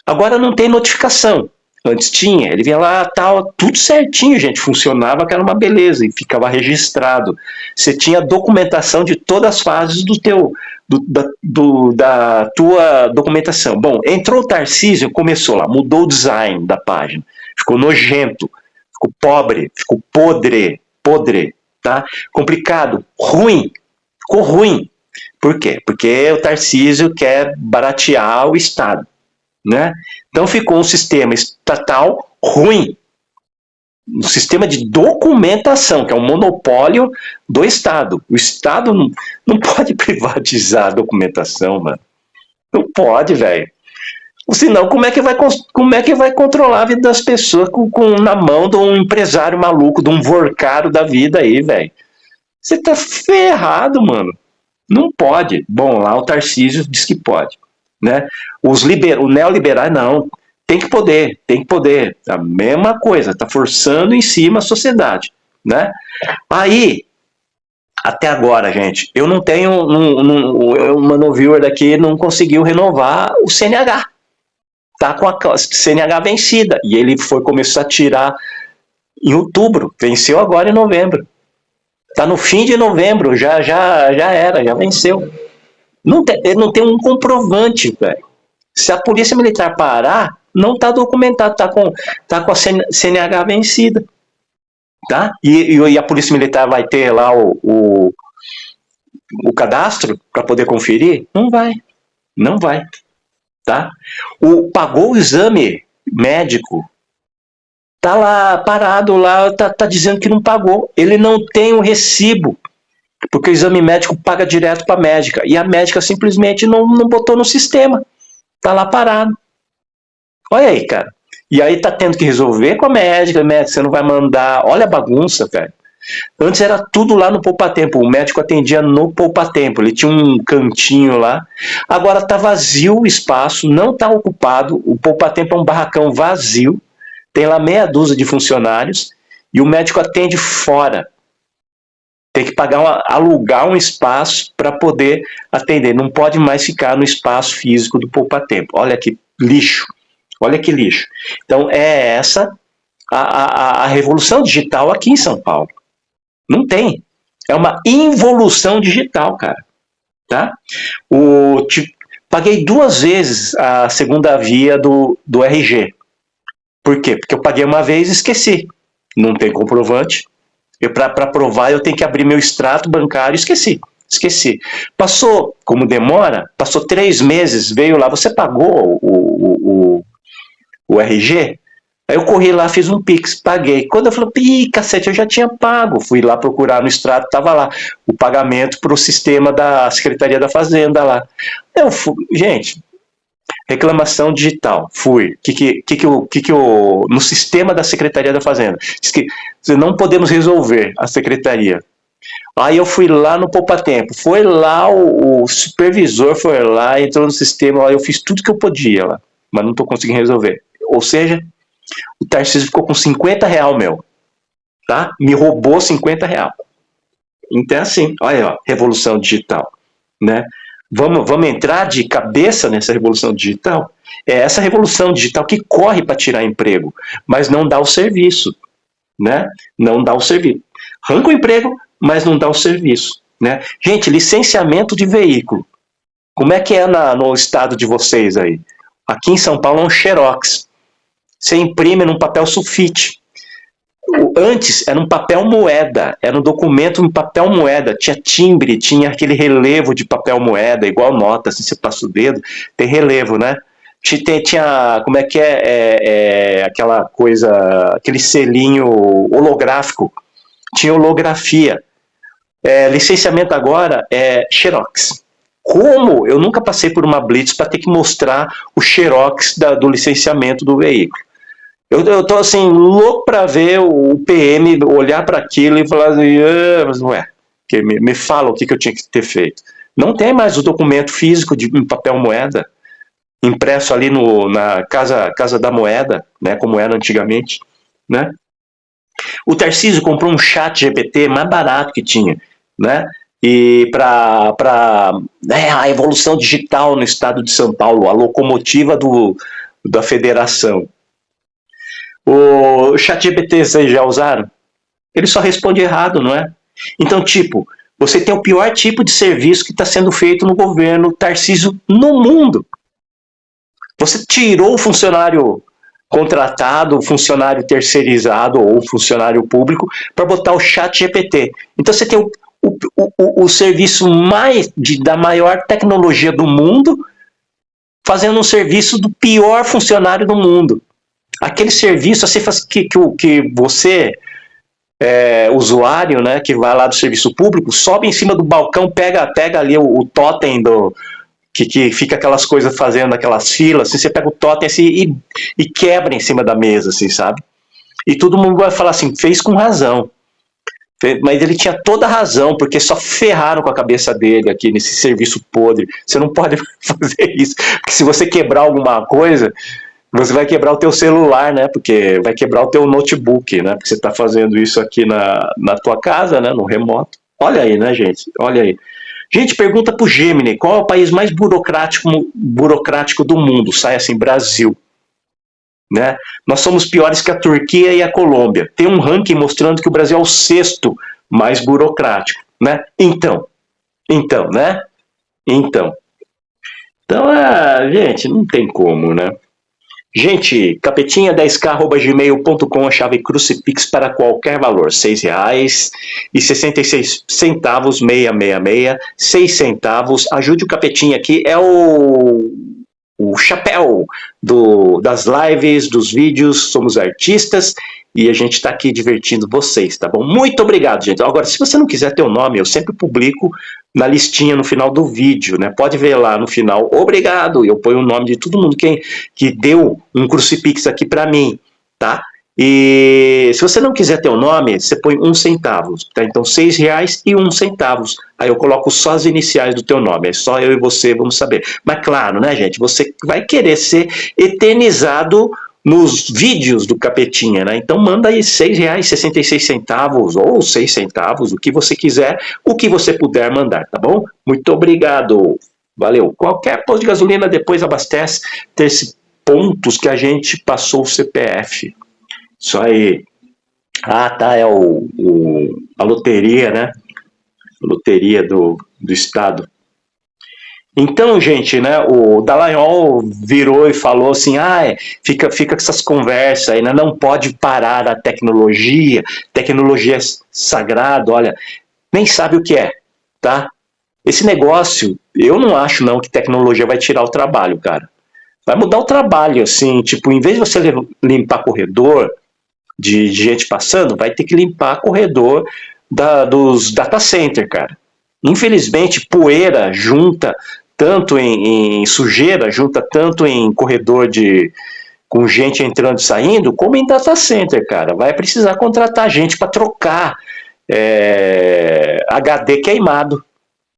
Agora não tem notificação. Antes tinha, ele vinha lá, tal, tudo certinho, gente, funcionava, que era uma beleza, e ficava registrado. Você tinha documentação de todas as fases da tua documentação. Bom, entrou o Tarcísio, começou lá, mudou o design da página, ficou nojento, ficou pobre, ficou podre, tá? Complicado, ruim, ficou ruim. Por quê? Porque o Tarcísio quer baratear o Estado, né? Então ficou um sistema estatal ruim, um sistema de documentação, que é um monopólio do Estado. O Estado não pode privatizar a documentação, mano. Não pode, velho. Senão, como é que vai controlar a vida das pessoas na mão de um empresário maluco, de um vorcaro da vida aí, velho? Você tá ferrado, mano. Não pode. Bom, lá o Tarcísio diz que pode, né? Os neoliberais, não. Tem que poder, tem que poder. A mesma coisa, tá forçando em cima a sociedade, né? Aí, até agora, gente, eu não tenho, o Manoviewer daqui não conseguiu renovar o CNH. Tá com a CNH vencida. E ele foi começar a tirar em outubro, venceu agora em novembro. Tá no fim de novembro, já era, já venceu. Ele não tem um comprovante, velho. Se a polícia militar parar, não está documentado, tá com a CNH vencida. Tá? E a polícia militar vai ter lá o cadastro para poder conferir? Não vai. Não vai. Tá? Pagou o exame médico, tá lá parado lá, tá dizendo que não pagou. Ele não tem o recibo, porque o exame médico paga direto para a médica. E a médica simplesmente não botou no sistema. Tá lá parado. Olha aí, cara. E aí tá tendo que resolver com a médica, você não vai mandar. Olha a bagunça, velho. Antes era tudo lá no poupa-tempo. O médico atendia no poupa-tempo. Ele tinha um cantinho lá. Agora tá vazio o espaço, não tá ocupado. O poupa-tempo é um barracão vazio. Tem lá meia dúzia de funcionários. E o médico atende fora. Tem que alugar um espaço para poder atender. Não pode mais ficar no espaço físico do poupa-tempo. Olha que lixo. Olha que lixo. Então, é essa a revolução digital aqui em São Paulo. Não tem. É uma involução digital, cara. Tá? Paguei 2 vezes a segunda via do RG. Por quê? Porque eu paguei uma vez e esqueci. Não tem comprovante. Para provar, eu tenho que abrir meu extrato bancário e esqueci. Passou, como demora, passou 3 meses, veio lá, você pagou o RG? Aí eu corri lá, fiz um Pix, paguei. Quando eu falei, cacete, eu já tinha pago. Fui lá procurar no extrato, estava lá o pagamento para o sistema da Secretaria da Fazenda lá. Gente, reclamação digital, fui. No sistema da Secretaria da Fazenda. Diz que não podemos resolver a Secretaria. Aí eu fui lá no poupa-tempo. Foi lá, o supervisor foi lá, entrou no sistema, eu fiz tudo que eu podia lá, mas não estou conseguindo resolver. Ou seja, o Tarcísio ficou com R$50, meu. Tá? Me roubou R$50. Então é assim, olha, ó, revolução digital. Né? Vamos entrar de cabeça nessa revolução digital? É essa revolução digital que corre para tirar emprego, mas não dá o serviço. Né? Não dá o serviço. Arranca o emprego, mas não dá o serviço. Né? Gente, licenciamento de veículo. Como é que é no estado de vocês aí? Aqui em São Paulo é um xerox. Você imprime num papel sulfite. Antes era um papel moeda, era um documento em papel moeda, tinha timbre, tinha aquele relevo de papel moeda, igual nota, assim, você passa o dedo, tem relevo, né? Tinha como é que aquela coisa, aquele selinho holográfico, tinha holografia. Licenciamento agora é xerox. Como eu nunca passei por uma blitz para ter que mostrar o xerox do licenciamento do veículo. Eu tô assim, louco para ver o PM olhar para aquilo e falar assim, ué, me fala o que eu tinha que ter feito. Não tem mais o documento físico em papel moeda, impresso ali na casa da moeda, né, como era antigamente, né? O Tarcísio comprou um chat GPT mais barato que tinha, né? E para a evolução digital no estado de São Paulo, a locomotiva da federação. O chat GPT vocês já usaram? Ele só responde errado, não é? Então, tipo, você tem o pior tipo de serviço que está sendo feito no governo Tarcísio no mundo. Você tirou o funcionário contratado, o funcionário terceirizado ou funcionário público para botar o chat GPT. Então você tem o serviço da maior tecnologia do mundo fazendo um serviço do pior funcionário do mundo. Aquele serviço assim, que você, usuário, né, que vai lá do serviço público, sobe em cima do balcão, pega ali o totem que fica aquelas coisas fazendo aquelas filas, assim, você pega o totem assim, e quebra em cima da mesa, assim, sabe? E todo mundo vai falar assim, fez com razão. Mas ele tinha toda a razão, porque só ferraram com a cabeça dele aqui nesse serviço podre. Você não pode fazer isso, porque se você quebrar alguma coisa, você vai quebrar o teu celular, né? Porque vai quebrar o teu notebook, né? Porque você está fazendo isso aqui na tua casa, né? No remoto. Olha aí, né, gente? Olha aí. Gente, pergunta pro Gemini, qual é o país mais burocrático do mundo? Sai assim, Brasil. Né? Nós somos piores que a Turquia e a Colômbia. Tem um ranking mostrando que o Brasil é o sexto mais burocrático. Né? Então, né? Então, gente, não tem como, né? Gente, capetinha10k@gmail.com, a chave crucifix para qualquer valor, R$6,66, 666, 6 centavos. Ajude o Capetinha aqui, é o chapéu das lives, dos vídeos, somos artistas e a gente está aqui divertindo vocês, tá bom? Muito obrigado, gente. Agora, se você não quiser ter o nome, eu sempre publico na listinha no final do vídeo, né? Pode ver lá no final, obrigado, eu ponho o nome de todo mundo que deu um crucifixo aqui para mim, tá? E se você não quiser ter o nome, você põe 1 centavo, tá? Então R$6,01. Aí eu coloco só as iniciais do teu nome, é só eu e você vamos saber. Mas claro, né, gente, você vai querer ser eternizado nos vídeos do Capetinha, né? Então manda aí R$6,66 ou 6 centavos, o que você quiser, o que você puder mandar, tá bom? Muito obrigado. Valeu. Qualquer posto de gasolina depois abastece esses pontos que a gente passou o CPF. Isso aí. Ah, tá, é a loteria, né? A loteria do estado. Então, gente, né, o Dallagnol virou e falou assim, fica com essas conversas aí, né, não pode parar a tecnologia é sagrado, olha, nem sabe o que é, tá? Esse negócio, eu não acho não que tecnologia vai tirar o trabalho, cara. Vai mudar o trabalho, assim, tipo, em vez de você limpar corredor de gente passando, vai ter que limpar corredor dos data center, cara. Infelizmente, poeira junta tanto em sujeira, junta tanto em corredor com gente entrando e saindo, como em data center, cara. Vai precisar contratar gente para trocar HD queimado,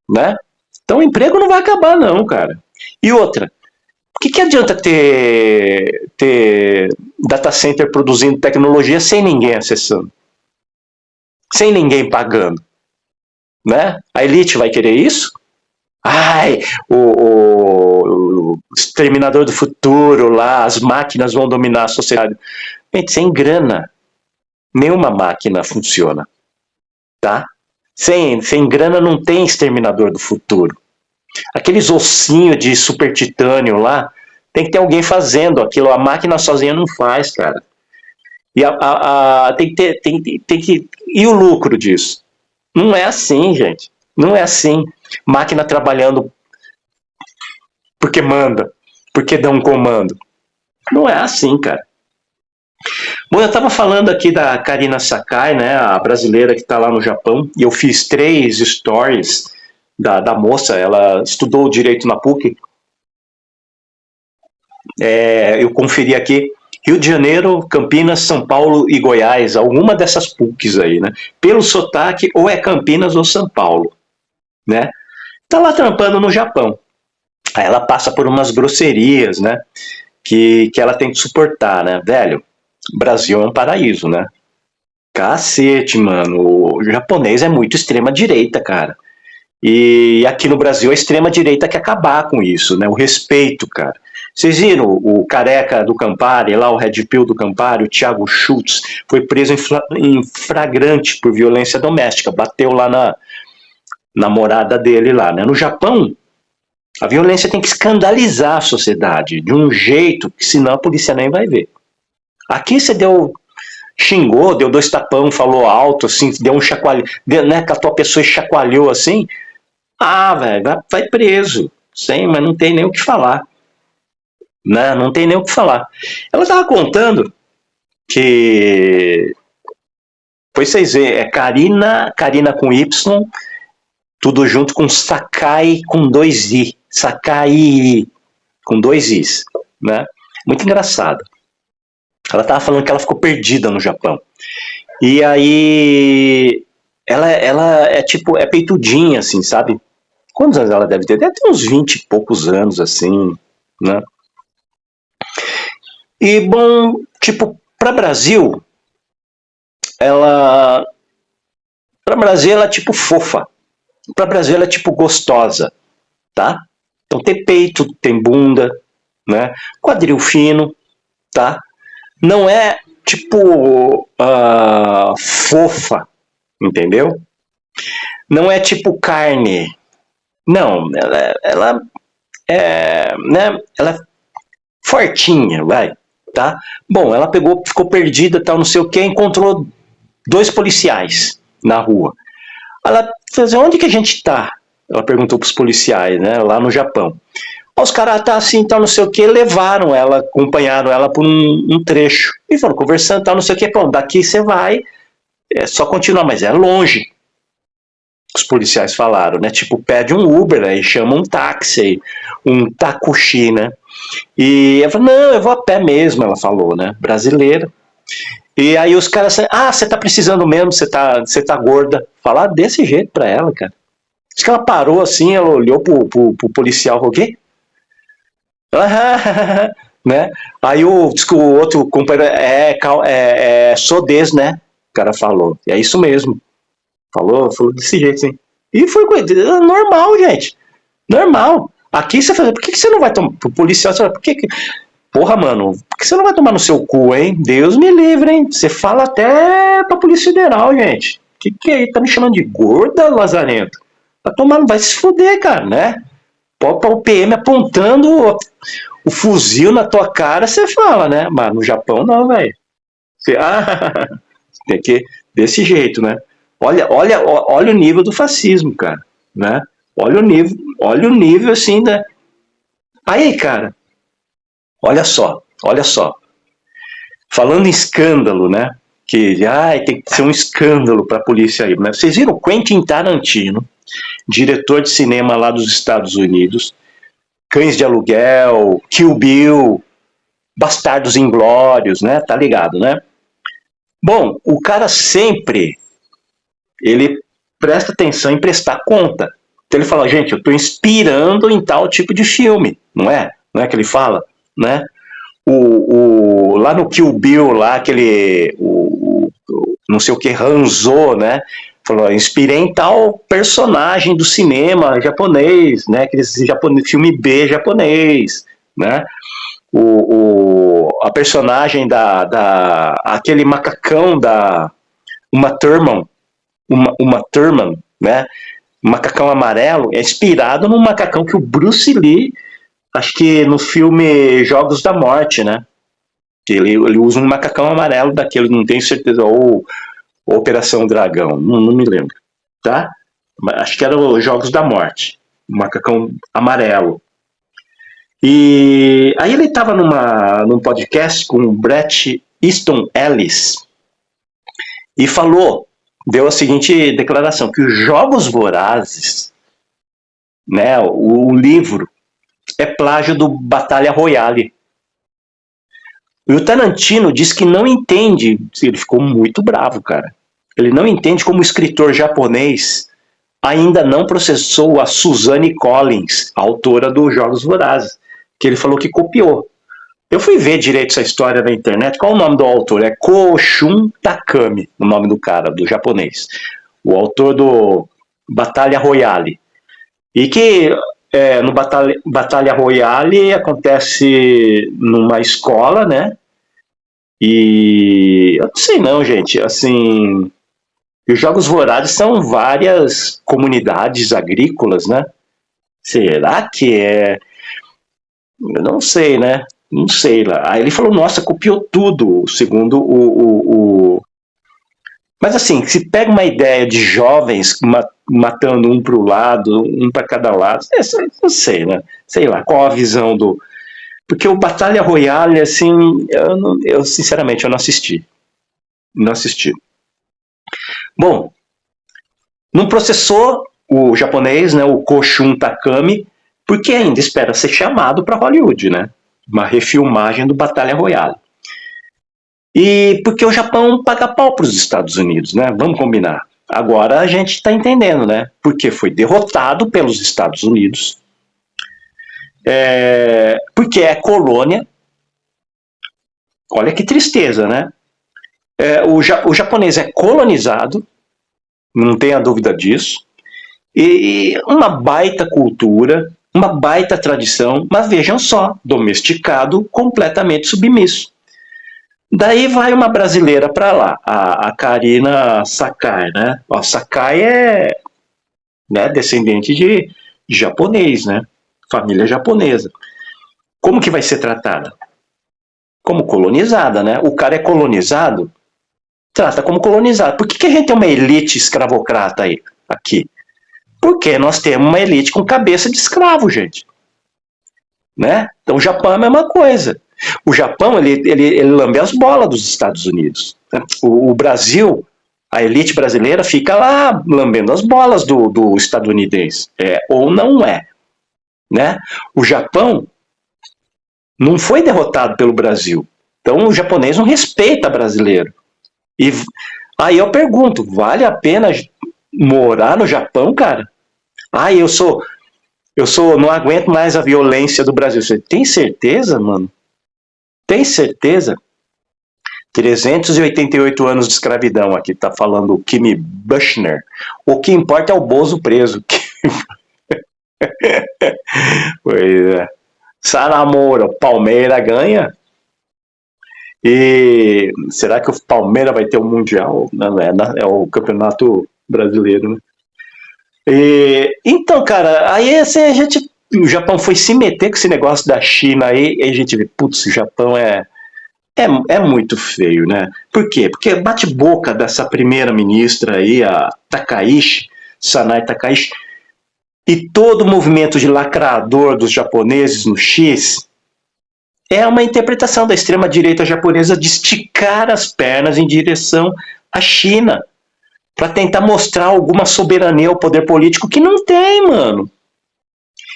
né? Então o emprego não vai acabar não, cara. E outra, o que adianta ter data center produzindo tecnologia sem ninguém acessando? Sem ninguém pagando, né? A elite vai querer isso? O Exterminador do Futuro lá, as máquinas vão dominar a sociedade. Gente, sem grana, nenhuma máquina funciona, tá? Sem grana não tem Exterminador do Futuro. Aqueles ossinhos de super titânio lá, tem que ter alguém fazendo aquilo, a máquina sozinha não faz, cara. E e o lucro disso? Não é assim, gente. Não é assim. Máquina trabalhando porque manda, porque dá um comando. Não é assim, cara. Bom, eu estava falando aqui da Karina Sakai, né, a brasileira que está lá no Japão, e eu fiz 3 stories da moça, ela estudou direito na PUC. Eu conferi aqui, Rio de Janeiro, Campinas, São Paulo e Goiás, alguma dessas PUCs aí, né? Pelo sotaque, ou é Campinas ou São Paulo, né? Tá lá trampando no Japão. Aí ela passa por umas grosserias, né? Que ela tem que suportar, né? Velho, Brasil é um paraíso, né? Cacete, mano. O japonês é muito extrema-direita, cara. E aqui no Brasil a extrema-direita quer acabar com isso, né? O respeito, cara. Vocês viram o careca do Campari, lá o Red Pill do Campari, o Thiago Schultz, foi preso em flagrante por violência doméstica, bateu lá na namorada dele lá, né? No Japão, a violência tem que escandalizar a sociedade de um jeito que senão a polícia nem vai ver. Aqui você xingou, deu 2 tapão, falou alto, assim, deu um chacoalho, né, catou a pessoa e chacoalhou assim, velho, vai preso, sim, mas não tem nem o que falar, né, não tem nem o que falar. Ela tava contando que, foi vocês verem, é Karina com Y, tudo junto com Sakai com 2 I, Sakai com 2 Is, né, muito engraçado. Ela tava falando que ela ficou perdida no Japão. E aí ela é tipo, é peitudinha, assim, sabe? Quantos anos ela deve ter? Deve ter uns 20 e poucos anos, assim, né? E, bom, tipo, para Brasil, ela é tipo fofa. Para Brasil ela é tipo gostosa, tá? Então tem peito, tem bunda, né? Quadril fino, tá? Não é tipo fofa, entendeu? Não é tipo carne. Não, ela né? Ela é fortinha, vai, tá? Bom, ela ficou perdida, tal, não sei o que, encontrou 2 policiais na rua. Ela fez, onde que a gente tá? Ela perguntou pros policiais, né? Lá no Japão. Os caras tá assim, tal, não sei o que, levaram ela, acompanharam ela por um trecho. E foram conversando, tal, não sei o que, pô, daqui você vai, é só continuar, mas é longe. Os policiais falaram, né? Tipo, pede um Uber, aí chama um táxi, um takushi, né? E ela falou, não, eu vou a pé mesmo, ela falou, né? Brasileira. E aí os caras, você tá precisando mesmo, você tá gorda. Falar desse jeito pra ela, cara. Diz que ela parou assim, ela olhou pro policial, o quê? Né? Aí diz que o outro companheiro é sodez, né? O cara falou. E é isso mesmo. Falou desse jeito, assim. E foi normal, gente. Normal. Aqui você fala, por que você não vai tomar? Pro policial, você fala, por que. Porra, mano, por que você não vai tomar no seu cu, hein? Deus me livre, hein? Você fala até pra Polícia Federal, gente. Que é? Tá me chamando de gorda, Lazarento? Tá tomando, vai se fuder, cara, né? Pra o PM apontando o fuzil na tua cara, você fala, né? Mas no Japão não, velho. Tem que desse jeito, né? Olha o nível do fascismo, cara, né? Olha o nível assim da. Aí, cara, olha só. Falando em escândalo, né? Que tem que ser um escândalo para a polícia aí. Né? Vocês viram Quentin Tarantino, diretor de cinema lá dos Estados Unidos, Cães de Aluguel, Kill Bill, Bastardos Inglórios, né? Tá ligado, né? Bom, o cara sempre ele presta atenção em prestar conta. Então ele fala, gente, eu estou inspirando em tal tipo de filme, não é? Não é que ele fala, né? Lá no Kill Bill, lá aquele não sei o que, Hanzo, né? Falou, inspirei em tal personagem do cinema japonês, né? Aquele filme B japonês, né? A personagem aquele macacão da Uma Thurman, né? Macacão amarelo é inspirado no macacão que o Bruce Lee, acho que no filme Jogos da Morte, né? Ele usa um macacão amarelo daquele, não tenho certeza, ou Operação Dragão, não me lembro, tá? Acho que era os Jogos da Morte, um macacão amarelo. E aí ele estava num podcast com o Bret Easton Ellis e deu a seguinte declaração, que os Jogos Vorazes, né, o livro, é plágio do Batalha Royale. E o Tarantino diz que não entende, ele ficou muito bravo, cara. Ele não entende como o escritor japonês ainda não processou a Suzanne Collins, a autora dos Jogos Vorazes, que ele falou que copiou. Eu fui ver direito essa história na internet. Qual o nome do autor? É Koshun Takami, o nome do cara, do japonês. O autor do Batalha Royale. E que no Batalha Royale acontece numa escola, né? E eu não sei não, gente. Assim, os Jogos Vorazes são várias comunidades agrícolas, né? Será que é? Eu não sei, né? Não sei lá. Aí ele falou, nossa, copiou tudo, segundo o. Mas assim, se pega uma ideia de jovens matando um para o lado, um para cada lado, não sei, né? Sei lá, qual a visão do. Porque o Batalha Royale, assim, eu sinceramente eu não assisti. Não assisti. Bom, não processou o japonês, né, o Koshun Takami, porque ainda espera ser chamado para Hollywood, né? Uma refilmagem do Batalha Royale. E porque o Japão paga pau para os Estados Unidos, né? Vamos combinar. Agora a gente está entendendo, né? Porque foi derrotado pelos Estados Unidos, porque é colônia. Olha que tristeza, né? O japonês é colonizado, não tenha dúvida disso, e uma baita cultura, uma baita tradição, mas vejam só, domesticado, completamente submisso. Daí vai uma brasileira para lá, a Karina Sakai, né? A Sakai é, né, descendente de japonês, né? Família japonesa. Como que vai ser tratada? Como colonizada, né? O cara é colonizado, trata como colonizado. Por que a gente tem uma elite escravocrata aí, aqui? Porque nós temos uma elite com cabeça de escravo, gente. Né? Então o Japão é a mesma coisa. O Japão, ele lambe as bolas dos Estados Unidos. O Brasil, a elite brasileira fica lá lambendo as bolas do estadunidense. Ou não é. Né? O Japão não foi derrotado pelo Brasil. Então o japonês não respeita brasileiro. E aí eu pergunto, vale a pena morar no Japão, cara? Não aguento mais a violência do Brasil. Você tem certeza, mano? Tem certeza? 388 anos de escravidão aqui, tá falando o Kimi Bushner. O que importa é o Bozo preso. Pois é. Saramora, o Palmeiras ganha. E será que o Palmeiras vai ter o Mundial? Não, é o Campeonato Brasileiro, né? Então, cara, aí assim, o Japão foi se meter com esse negócio da China aí, e a gente vê, putz, o Japão é muito feio, né? Por quê? Porque bate-boca dessa primeira-ministra aí, a Takaishi, Sanai Takaishi, e todo o movimento de lacrador dos japoneses no X é uma interpretação da extrema-direita japonesa de esticar as pernas em direção à China, para tentar mostrar alguma soberania ao poder político que não tem, mano.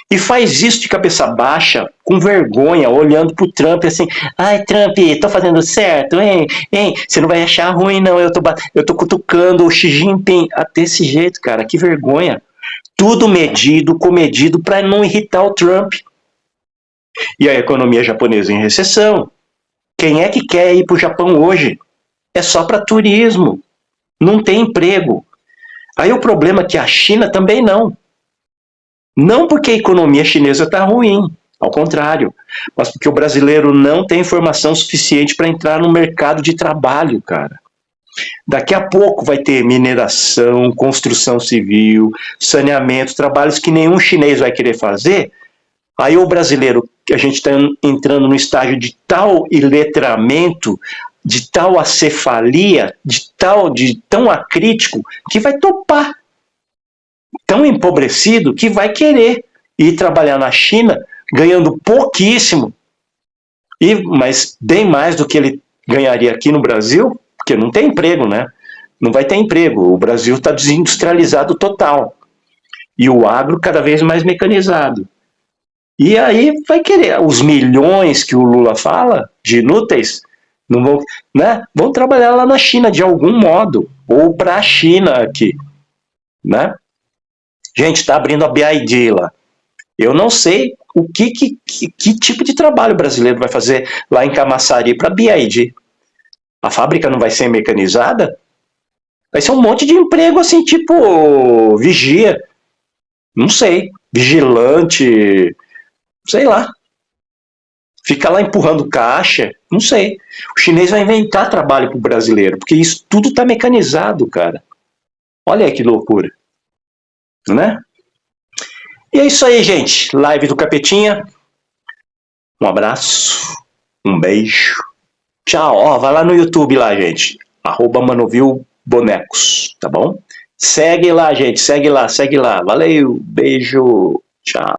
E faz isso de cabeça baixa, com vergonha, olhando pro Trump assim, ai Trump, tô fazendo certo, hein? Você não vai achar ruim não, eu tô cutucando o Xi Jinping. Desse jeito, cara, que vergonha. Tudo medido, comedido para não irritar o Trump. E a economia japonesa em recessão. Quem é que quer ir pro Japão hoje? É só para turismo. Não tem emprego. Aí o problema é que a China também não. Não porque a economia chinesa está ruim, ao contrário, mas porque o brasileiro não tem informação suficiente para entrar no mercado de trabalho, cara. Daqui a pouco vai ter mineração, construção civil, saneamento, trabalhos que nenhum chinês vai querer fazer. Aí o brasileiro, a gente está entrando no estágio de tal iletramento, de tal acefalia, de tão acrítico, que vai topar. Tão empobrecido que vai querer ir trabalhar na China ganhando pouquíssimo, mas bem mais do que ele ganharia aqui no Brasil, porque não tem emprego, né? Não vai ter emprego. O Brasil está desindustrializado total. E o agro cada vez mais mecanizado. E aí vai querer. Os milhões que o Lula fala, de inúteis, não vão, né? Vão trabalhar lá na China de algum modo. Ou para a China aqui. Né? Gente, está abrindo a BID lá. Eu não sei que tipo de trabalho o brasileiro vai fazer lá em Camaçari para a BID. A fábrica não vai ser mecanizada? Vai ser um monte de emprego assim, tipo vigia, não sei, vigilante, sei lá. Fica lá empurrando caixa, não sei. O chinês vai inventar trabalho pro brasileiro, porque isso tudo tá mecanizado, cara. Olha aí que loucura, né? E é isso aí, gente. Live do Capetinha. Um abraço, um beijo. Tchau. Ó, vai lá no YouTube lá, gente. @Manovil Bonecos, tá bom? Segue lá, gente. Segue lá, segue lá. Valeu, beijo. Tchau.